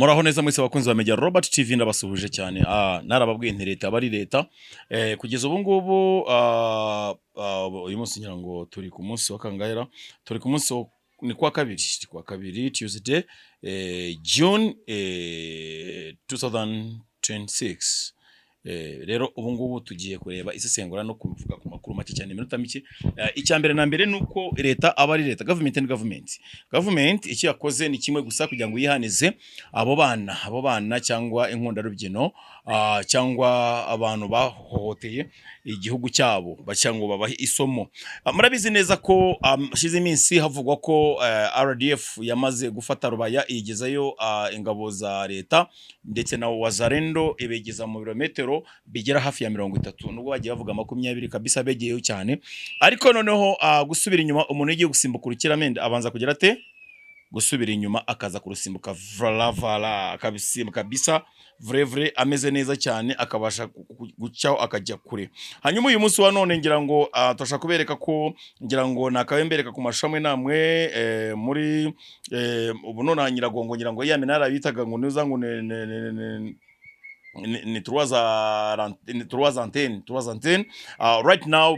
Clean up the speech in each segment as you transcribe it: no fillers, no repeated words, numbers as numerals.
Muraho neza mwese bakunzi ba Media Robert TV ndabasuhuje cyane. Narababwiye nti leta bari leta. Kugeza ubu ngubu uyu munsi ngira ngo turi ku munsi wa kangahera. Turi ku munsi ni kwa kabiri Tuesday June 2026. Rero ubu ngubu tugiye kureba isesengura no kuvuga ku makuru make cyane iminota mike. Icyambere na mbere nuko leta abari leta, government and government icyo yakoze ni kimwe gusa kugira ngo yihanize abo bana cyangwa inkunda rubyino cyangwa abantu bahohoteye igihugu cyabo bacyango babahe isomo. Murabizi neza ko shize iminsi havugwa ko RDF yamaze gufata Rubaya igezayo ingabo za leta ndetse na Wazalendo ibegeza mu birometero bigera hafi ya 30 nubwo bagiye bavuga 20 kabisa begeyeyo cyane. Ariko noneho gusubira inyuma umuntu yagiye gusimbuka urukiramende abanza kugira ate gusubira inyuma akaza kurusimbuka vala akabisimbuka kabisa vrai ameze neza cyane akabasha gucyaho akajya kure. Hanyuma uyu munsi wa none ngira ngo turashaka kubereka ko ngira ngo nakabembereka ku mashamwe namwe muri ubu none Nyiragongo ngira ngo yamenara bitaga ngo nuza ngo ni trois antennes. Right now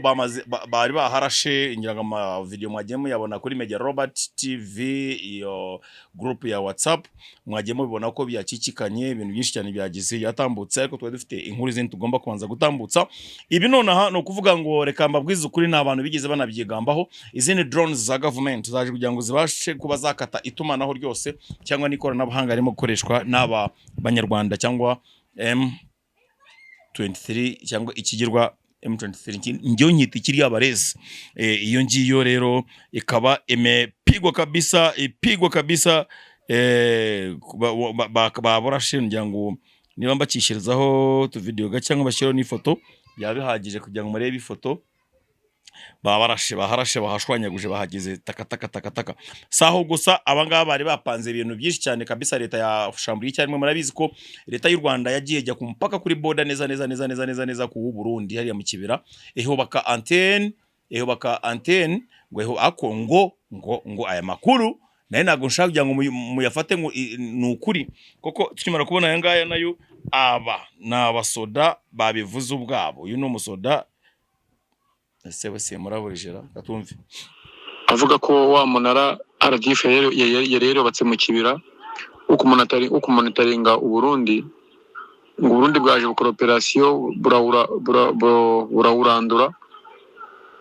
bari baharashe ngira ngo video mwagemo yabona kuri Media Robert TV iyo group ya WhatsApp mwagemo bibona ko byakikikanye ibintu byinshi cyane byagize yatambutse, ariko twari dufite inkuru zindi tugomba kubanza gutambutsa. Ibi nonaha no kuvuga ngo reka mbabwize ukuri n'abantu bigize banabyigambaho. Izindi drones za government zaje kugira ngo zibashe kuba zakata itumanaho ryose cyangwa n'ikoranabuhanga arimo gukoreshwa n'aba banyarwanda cyangwa M23 cyangwa ikigirwa M23 njyo nyita kiri abarezi. Iyo ngiyo rero ikaba imepigwa kabisa baborashe ngira ngo niba mbakishirizaho tu video cyangwa bashyiraho n'ifoto byabihagije kugira ngo murebe ifoto baharashe bahashwanyaguje bahagize taka. Saho gusa abangaba bari bapanze ibintu byinshi cyane kabisa. Leta ya Shamburi cyane murabizi ko leta y'u Rwanda yagiye jya ku mpaka kuri border neza ku Burundi hariya mu kibira eho baka antenne ngo akongo ngo aya makuru naye nago nshaka kugira ngo muyafate ngo nukuri koko tukimara kubona aya ngaya nayo n'abasoda babivuze ubwabo. Uyu no musoda se muraburijera gatumve avuga ko wa munara RDF rero batse mu kibira uko monitoringa Uburundi ngo Burundi bwaje gukora operation burawurandura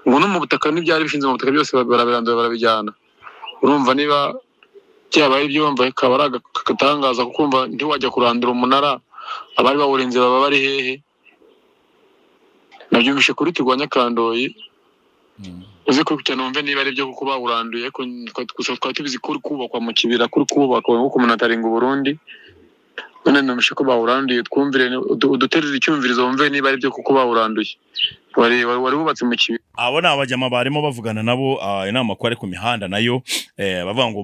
ngo no mu butaka n'ibyari bishinze mu butaka byose barabirandura barabijyana. Urumva niba cyabaye ibyo wumva kabaraga katangaza kukumva ndi wajya kurandura umunara abari bawurenze baba bari hehe. Nabyumvishe kuri Turwanya Kandoyi uzi ko cyane umve niba ari byo kuko bawuranduye ko twari tubizi kuri kubakwa mu kibira kuri kubakwa uko monitoringa Burundi. None namushe ko bawuranduye twumvire udutereze icyumvirizo umve niba ari byo kuko bawuranduye wari bubatse mu kibira. Abo nabajyama barimo bavugana nabo inama ko ari ku mihanda nayo bavuga ngo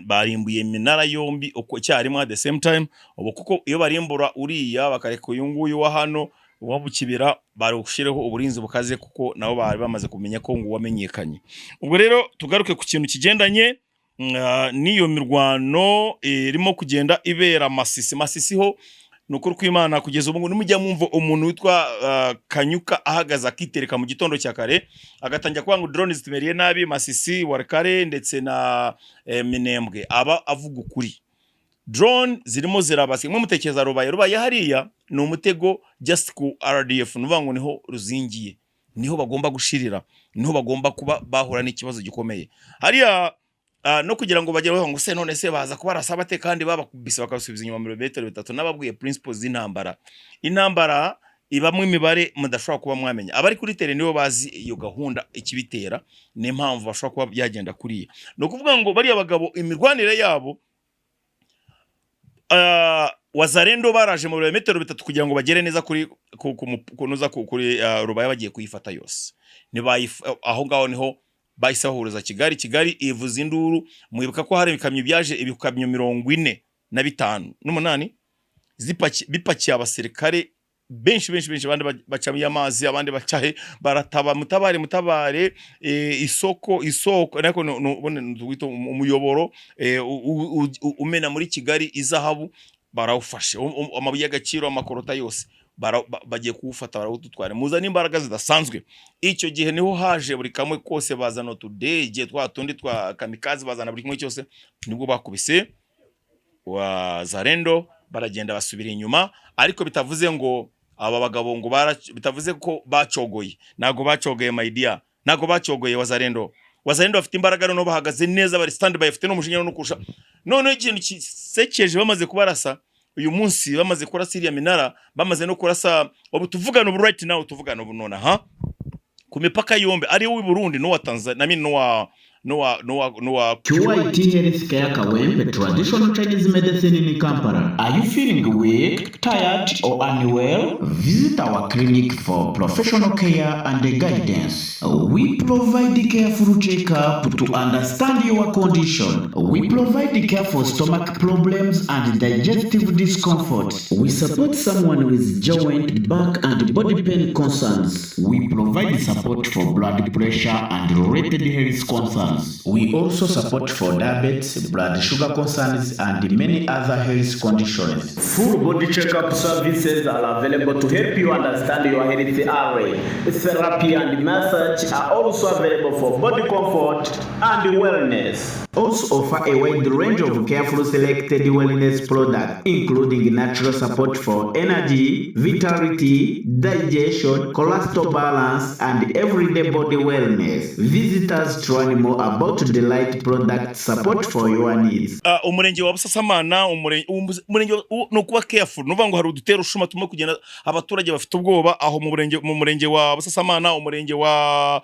barimbuye minara yombi uko cyarimo at the same time. Ubu kuko iyo barimbura uriya bakareka uyu nguyu wa hano wabukibira barushireho uburinzi bukaze kuko nabo bari bamaze kumenya ko ngo wamenyekanye. Ubwo rero tugaruke ku kintu kigendanye niyo mirwano irimo kugenda ibera Masisi ho nukuri kw'Imana kugeza ubu ngo nimujya mwumva umuntu witwa Kanyuka ahagaza akitereka mu gitondo cya kare agatangira kuvuga ngo drones zimeriye nabi Masisi Warkare ndetse na Minembwe aba avuga ukuri. Drone zirimo zirabasi mwe mutekereza Rubaya hariya ni umutego just ku RDF nuvuga ngo niho ruzingiye, niho bagomba gushirira, niho bagomba kuba bahura n'ikibazo gikomeye hariya. No kugira ngo bagere ngo se none se baza kubarasa bate kandi babakubise bakasubiza inyuma milimetero 3 nababwiye principles z'intambara ibamwe imibare mudashobora kuba mwamenya. Abari kuri tele nibo bazi iyo gahunda ikibitera n'impamvu bashobora kuba byagenda kuriya. No kuvuga ngo bari abagabo imirwanire yabo Wazalendo baraje mu birometero 3 kugira ngo bagere neza kuri kunoza kuri Rubaya bagiye kuyifata yose. Aho ngaho niho bahise bahuriza Kigali ivuza induru. Mwibuka ko hari ibikamyo byaje ibikamyo 45 n'umunani bipakiye abasirikare benshi abandi bacamiye amazi abandi bacahe barataba mutabare isoko ariko umuyoboro umena muri Kigali izahabu barawufashe amabuye y'agaciro amakorota yose bagiye kuwufata barawutwara muzana imbaraga zidasanzwe. Icyo gihe niho haje buri kamwe kose bazana tudege twatundi twa kamikazi bazana buri kimwe cyose, nibwo bakubise Wazalendo baragenda basubira inyuma. Ariko bitavuze ngo aba bagabo ngo bitavuze ko bacogoye, nago bacogoye my dear, nago bacogoye Wazalendo bafite imbaraga no bahagaze neza bari stand by, bafite no mushinya no kurusha. None ikintu kisekeje bamaze kubarasa uyu munsi, bamaze kurasa iriya minara, bamaze no kurasa ubu tuvugana ubu right now, tuvugana ubu nona ku mipaka yombe ari w'i Burundi no wa Tanzania no QIT Healthcare Kawempe, traditional Chinese medicine in Kampala. Are you feeling weak, tired or unwell? Visit our clinic for professional care and guidance. We provide careful checkup to understand your condition. We provide care for stomach problems and digestive discomfort. We support someone with joint, back and body pain concerns. We provide support for blood pressure and related health concerns. We also support for diabetes, blood sugar concerns, and many other health conditions. Full body checkup services are available to help you understand your health area. Therapy and massage are also available for body comfort and wellness. Also offer a wide range of carefully selected wellness products, including natural support for energy, vitality, digestion, cholesterol balance, and everyday body wellness. Visit us to learn more about the light product support for your needs. Umurenge wa Busasamana, umurenge no kuba careful, nuvuga ngo hari udutero ushuma tumwe kugenda abaturage bafite ubwoba aho mu murenge wa Busasamana, umurenge wa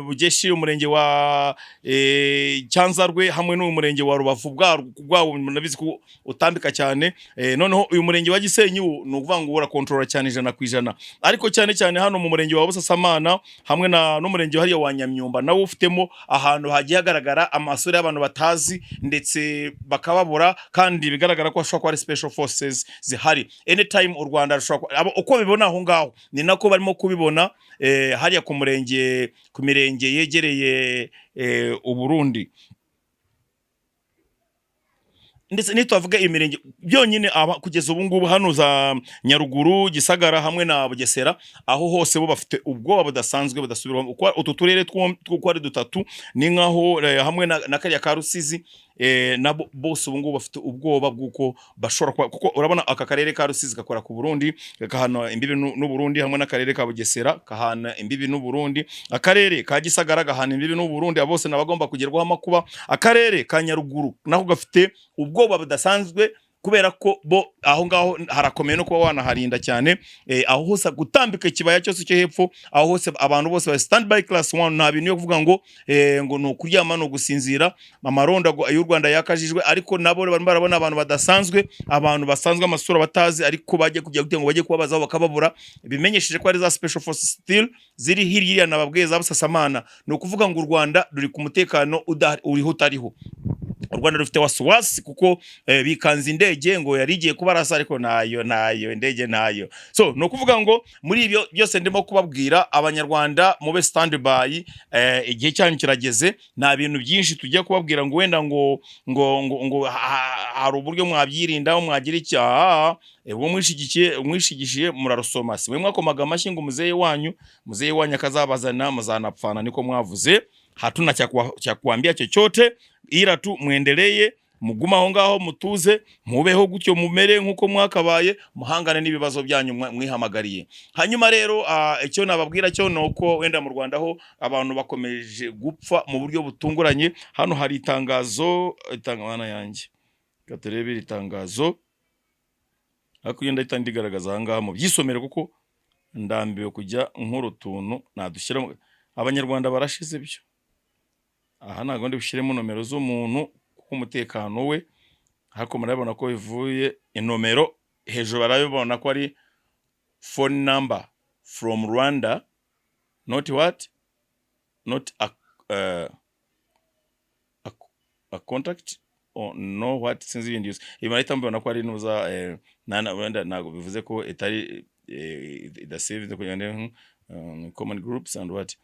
Bugeshi, umurenge wa Cyanzarwe hamwe n'umurenge wa Rubavu bwabo nabizi ko utambika cyane. Noneho uyu murenge wa Gisenyi no kuvuga ngo ura control cyane 100%, ariko cyane hano mu murenge wa Busasamana hamwe n'umurenge hariya wa Nyamyumba nawo ufitemo ahantu hagiye hagaragara amasura y'abantu batazi ndetse bakababura, kandi bigaragara ko ashobora kuba ari special forces zihari anytime u Rwanda rushobora uko bibona aho ngaho ni nako barimo kubibona hariya ku mirenge yegereye u Burundi. Ndetse nitwavuga imirenge byonyine kugeza ubu ngubu hano za Nyaruguru, Gisagara hamwe na Bugesera, aho hose bo bafite ubwoba budasanzwe budasubira uko utu turere two ari dutatu ni nkaho hamwe na kariya ka Rusizi nabo bose ubu ngubu bafite ubwoba bwuko bashobora kuko urabona aka karere ka Rusizi gakora ku Burundi kahana imbibi n'u Burundi hamwe n'akarere ka Bugesera kahana imbibi n'u Burundi, akarere ka Gisagara gahana imbibi n'u Burundi, abose nabagomba kugerwaho amakuba. Akarere ka Nyaruguru nako gafite ubwoba budasanzwe kubera ko bo aho ngaho harakomeye no kuba wanaharinda cyane, aho hose gutambika kibaya cyose cyo hepfo, aho hose abantu bose ba stand by class 1 nta bintu yo kuvuga ngo no kuryama no gusinzira amaronda y'u Rwanda yakajijwe, ariko nabo barabona abantu badasanzwe, abantu basanzwe amasura batazi, ariko baje kujya gute ngo baje kubabazaho bakababura, bimenyesheje ko ari za special forces still ziri hirya nababweza Busasamana. No kuvuga ngo u Rwanda ruri ku mutekano uriho utariho. U Rwanda rufite wasiwasi kuko bikanze indege ngo yarigiye kubarasa, ariko nayo indege nayo. So no kuvuga ngo muri ibyo byose ndimo kubabwira abanyarwanda mube stand by, igihe cyanyu kirageze. Nta bintu byinshi tujya kubabwira ngo wenda ngo hari uburyo mwabyirinda mwagira icyaha ubwo mwishigishiye murarusoma. Si mwe mwakomaga amashyi ngo muzehe wanyu akazabazana muzanapfana, niko mwavuze. Hatuna cha kuambia chochote, ila tu muendeleye muguma aho ngaho mutuze mubeho gutyo mumere nkuko mwakabaye, muhangane n'ibibazo byanyu mwihamagariye. Hanyuma rero icyo nababwira cyo nuko wenda mu Rwanda ho abantu bakomeje gupfa mu buryo butunguranye. Hano hari itangazo itangana yanjye gaterebe itangazo akugenda itandigaragaza aha ngaha mu byisomere kuko ndambiwe kujya nkuru tuntu nadushyira abanyarwanda barashize byo. Aha ntago ndi bushyiremo nomero z'umuntu kuko umutekano we, hako murabona ko bivuye inomero hejuru barabibona ko ari phone number from Rwanda, not what, not a contact or no what, sinzi ibindi yose ibarita mbona ko ari nuza wenda nago bivuze ko etari idasave kujyana common groups and what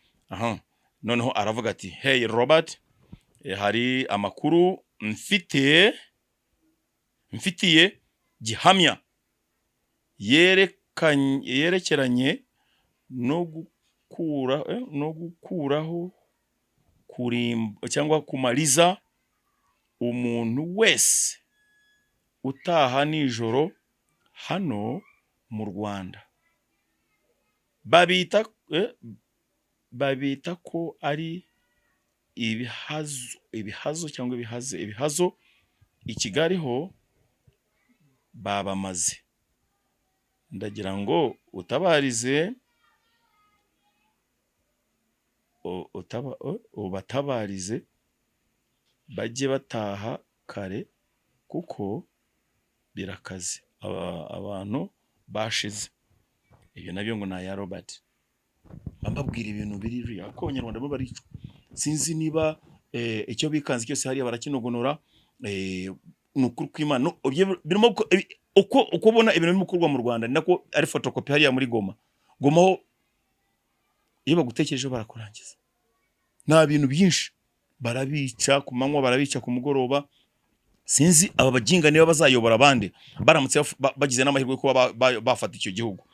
noneho aravuga ati hey Robert, hari amakuru mfitiye gihamya yerekeranye no gukuraho cyangwa kumaliza umuntu wese utaha nijoro hano mu Rwanda. Babita ko ari ibihazo cyangwa ibihazo i Kigali ho babamaze. Ndagira ngo ubatabarize bajye bataha kare kuko birakaze abantu bashize. Ibyo nabyo ngo na ya Robert bambabwira ibintu biri ko Abanyarwanda bo bari sinzi niba icyo bikanze cyose hariya barakinogonora nukuri kw'Imana birimo uko ubona ibintu bimukurwa mu Rwanda nako ari photocopy hariya muri Goma ho iyo bagutekereje barakurangiza. Nta bintu byinshi barabica ku manywa, barabica ku mugoroba. Sinzi aba baginga niba bazayobora abandi baramutse bagize n'amahirwe ko bafata icyo gihugu.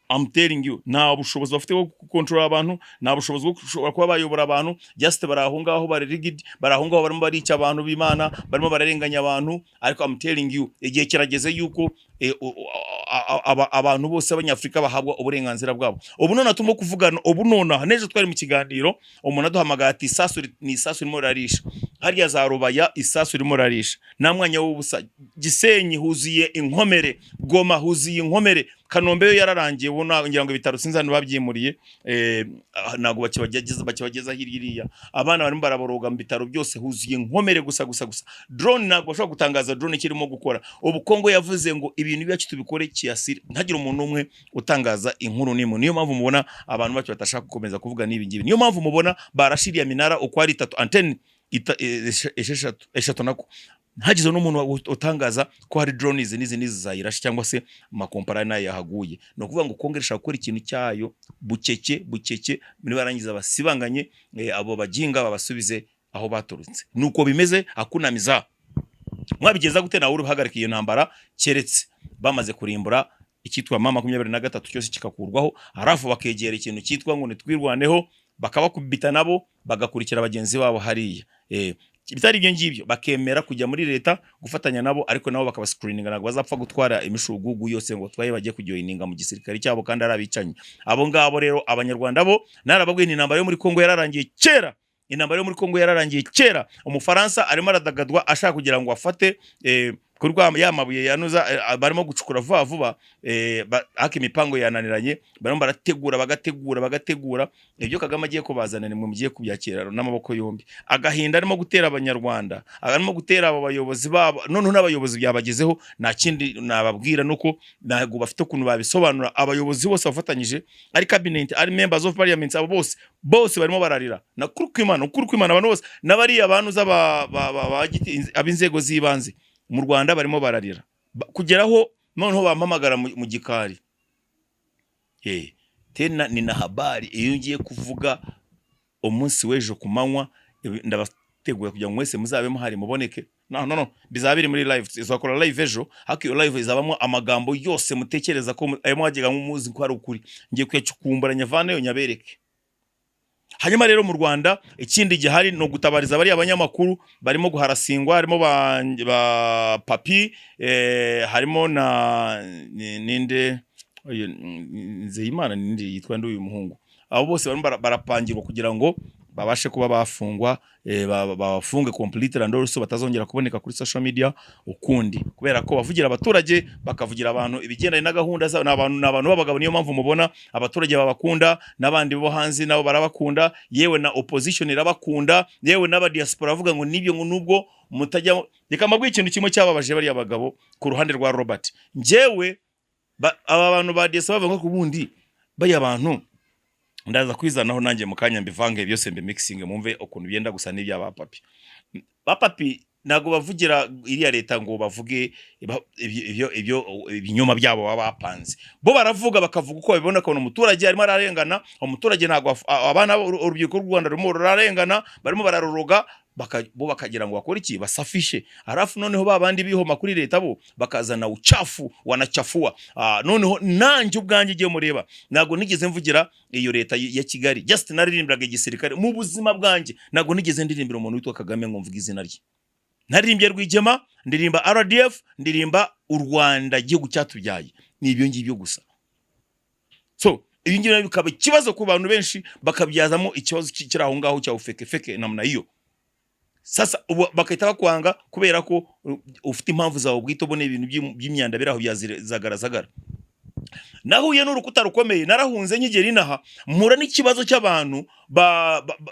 I'm telling you, nta bushobozi bafite bwo control abantu, nta bushobozi bwo kuba bayobora abantu. Just barahungaho bari rigid, barahungaho barimo barica abantu b'Imana, barimo bararenganya abantu. Ariko I'm telling you, igihe kirageze yuko abantu bose abanyafrika bahabwa uburenganzira bwabo. Ubu none atumo kuvugana, ubu none neje twari mu kiganiro umuntu aduhamagara ati isasu irimo rarisha hariya za Rubaya, isasu irimo rarisha nta mwanya w'ubusa. Gisenyi huziye inkomere, Goma huziye inkomere, Kanombe yo yararangiye ubona ngira ngo ibitaro sinzani babyimuriye nago bakibageza hirya. Abana barimo baraboroga mu bitaro byose huziye inkomere gusa. Drone nago bashobora gutangaza drone kirimo gukora. Ubu Kongo yavuze ngo ibintu byacu tubikore kiyasire, ntagire umuntu umwe utangaza inkuru n'imwe. Niyo mpamvu mubona abantu bacu batashaka gukomeza kuvuga nibi ngibi. Niyo mpamvu mubona barashiriya minara uko ari 3 antenne eshatu nako hagize n'umuntu utangaza ko hari drones nizi zayirasha cyangwa se makompara nayo yahaguye. No kuvuga ngo kongeresha gukora ikintu cyayo bucece muri barangiza basibanganye abo baginga babasubize aho baturutse. Nuko bimeze akunamiza. Mwabigeza gute nawe uruhagarika iyo ntambara keretse bamaze kurimbura icyitwa mama 23 cyose kikakurwaho, harafu bakegera ikintu cyitwa ngo nitwirwaneho, bakabakubita nabo bagakurikira abagenzi babo hariya. Bitari ibyo ngibyo bakemera kujya muri leta gufatanya nabo, ariko nabo bakaba screening ntabwo bazapfa gutwara imishugugu yose ngo twaye bagiye kujoininga mu gisirikare cyabo kandi arabicanye. Abo ngabo rero Abanyarwanda bo narababwiye ni intambara yo muri Kongo yararangiye kera. Intambara yo muri Kongo yararangiye kera. Umufaransa arimo aradagadwa ashaka kugira ngo afate kurwa yamabuye yanuza barimo gucukura vuba haka imipango yananiranye, barimo bagategura ibyo Kagame agiye kubazanana mu mugiye kubyakira n'amaboko yombi. Agahinda arimo gutera Abanyarwanda, arimo gutera abo bayobozi babo, none n'abayobozi byabagezeho. Nta kindi nababwira nuko ntago bafite kuntu babisobanura. Abayobozi bose bafatanyije ari cabinet, ari members of parliament, abo bose barimo bararira na kuri kw'Imana abantu bose nabari abantu ab'inzego z'ibanze mu Rwanda barimo bararira kugeraho noneho bampamagara mu gikari. Tena ni na habari iyo ngiye kuvuga umunsi w'ejo ku manywa ndabateguye kugira ngo mwese muzabe muhari muboneke. No bizabiri muri live, izakora live ejo. Haki iyo live izabamo amagambo yose mutekereza ko ayo mwagega nk'umuzi ko ari ukuri. Ngiye kuyacukumbura nyavane yo nyabereke. Hanyuma rero mu Rwanda ikindi gihari no gutabariza bari abanyamakuru barimo guharasingwa, harimo ba Papi, harimo na ninde Nzeyimana ninde yitwa nduyu muhungu. Abo bose barimo barapangirwa kugira ngo babashe kuba bafungwa, bafunge complete and also batazongera kuboneka kuri social media ukundi, kubera ko bavugira abaturage bakavugira abantu ibigendanye na gahunda za n'abantu babagabo. Niyo mpamvu mubona abaturage babakunda, n'abandi bo hanze nabo barabakunda, yewe na opposition irabakunda, yewe n'aba diaspora bavuga ngo nibyo ngo nubwo mutajya. Reka mabwe ikintu kimwe cyababaje bari abagabo ku ruhande rwa Robert. Njewe aba bantu ba diaspora bavuga ko ubundi baya abantu ndaza kwizanaho nanjye mu kanya mbivange byose mbi mixing mumve ukuntu byenda gusa n'ibya ba Papi. Ba Papi nago bavugira iriya leta ngo bavuge ibyo ibinyoma byabo baba bapanze bo baravuga bakavuga uko babibona ko umuturage arimo ararengana umuturage nago abana urubyiruko rw'u Rwanda rumo rurarengana barimo bararoroga bo bakagira ngo bakora iki basafishe arafu noneho babandi bihoma kuri leta bo bakazana uchafu wanachafua noneho nanje ubwanjye giye mureba nago nigeze mvugira iyo leta ya Kigali just naririmbiraga igisirikare mu buzima bwanjye nago nigeze ndirimbira umuntu witwa Kagame ngo mvuga izina rye naririmbye Rwigema ndirimba RDF ndirimba u Rwanda gihugu cyatubyaye ni ibyo ngibyo gusa so ibi ngibi bikaba ikibazo ku bantu benshi bakabyazamo ikibazo kiraho ngaho cya ufeke namna iyo sasa bakahita bakwanga kubera ko ufite impamvu zawe bwito bone ibintu by'imyanda biraho byazagaragara nahuye n'urukuta rukomeye narahunze nkigera inaha mpura n'ikibazo cy'abantu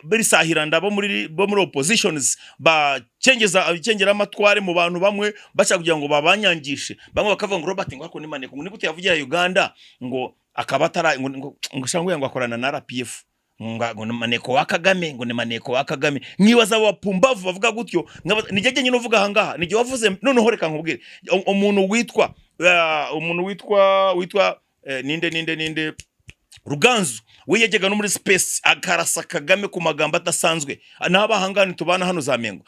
berisahiranda bo muri oppositions bakengera amatware mu bantu bamwe bacha kugira ngo babanyangishe bamwe bakavuga ngo Robert ngo ni maneko ngo nigute yavugira Uganda ngo akabatara ngo shangwe ngo akorana na RPF ngo maneko wa Kagame ngo ni maneko wa Kagame nkibaza abapumbavu bavuga gutyo nijye nyine uvuga hangaha nijye wavuze none horeka nkubwire umuntu witwa ninde Ruganzu we yajyaga no muri space akarasa Kagame ku magambo atasanzwe n'abahangani tubana hano za Mengo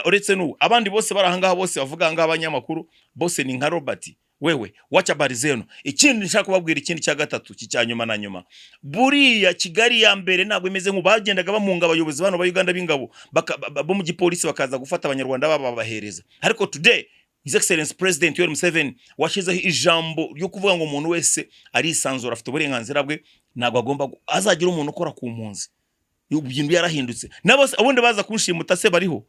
uretse n'ubu abandi bose barahangaha bose bavuga ngaha abanyamakuru bose ni nka Robert wewe wacha barizeno ikindi nshaka kubabwira ikindi cya gatatu cyanyuma na nyuma buriya Kigali ya mbere ntabwo imeze nk'ubagendaga bamunga abayobozi bano ba Uganda b'ingabo bo mu gipolisi bakaza gufata abanyarwanda babahereza ariko today His Excellency President Yoweri Museveni washizeho ijambo ryo kuvuga ngo umuntu wese ari isanzura afite uburenganzira bwe ntabwo agomba azagira umuntu ukora ku mpunzi ibintu yarahindutse nabose abundi baza kunshimuta se bariho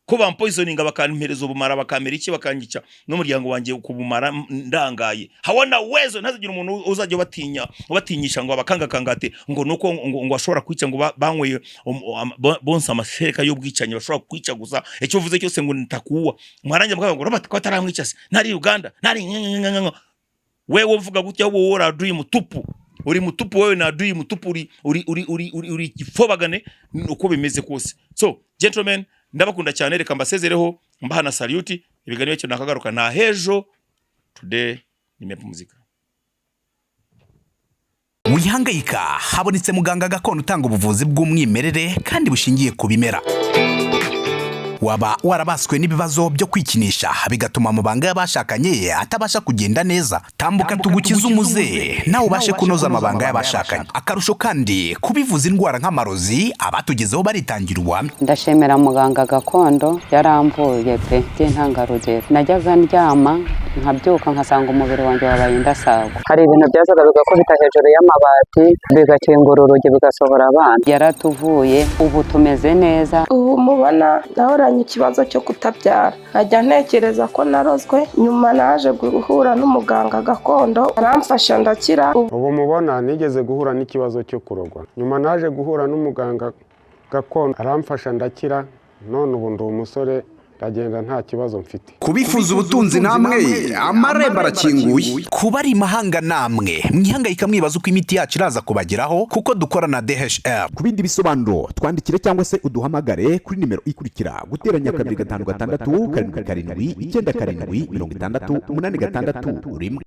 ko bampoisoninga bakanimpereza ubumara bakamera iki bakangica n'umuryango wanjye kubumara ndangaye hawana wezo ntazigira umuntu uzajya batinyisha ngo abakangakangate ngo nuko ngo ashobora kwica ngo banyweye bonsa amashereka y'ubwicanye bashobora kwica gusa icyo uvuze cyose ngo nitakuwa mwaranje mvuga ngo Robert ko ataramwica se nari Uganda nari wewe uvuga gutya wowe ora dream tupu uri mutupu wewe na dream mutupu uri gifobagane uko bimeze kose so gentlemen ndabakunda cyane reka mbasezereho mbahana salute ibiganiro cyo nakagaruka na hejo today nimepa muzika wihangayika habonetse muganga gakondo utanga ubuvuzi bw'umwimerere kandi bushingiye ku bimera waba warabaswe n'ibibazo byo kwikinisha bigatuma amabanga y'abashakanye atabasha kugenda neza tambuka tugukiza umuze nawe ubashe kunoza amabanga y'abashakanye akarusho kandi kubivuza indwara nk'amarozi abatugezeho baritangira ndashemera muganga gakondo yaramvuye pe by'intangarugero najyaga ndyama nkabyuka nkasanga umubiri wanjye wabaye indasago hari ibintu byazaga bigakubita hejuru y'amabati bigakingura urugi bigasohora abana yaratuvuye ubu tumeze neza ubu mubona naho ikibazo cyo kutabyara ajya ntekereza ko narozwe nyuma naje guhura n'umuganga gakondo aramfasha ndakira ubu mubona nigeze guhura n'ikibazo cyo kurogwa nyuma naje guhura n'umuganga gakondo aramfasha ndakira none ubu ndi umusore ndagenda nta kibazo mfite kubifuza ubutunzi namwe amarembo arakinguye kuba ari mahanga namwe mwihangayika mwibaza uko imiti yacu iraza kubageraho kuko dukora na DHL ku bindi bisobanuro twandikire cyangwa se uduhamagare kuri nimero ikurikira guteranya 256 7 7 9 7 8 6 1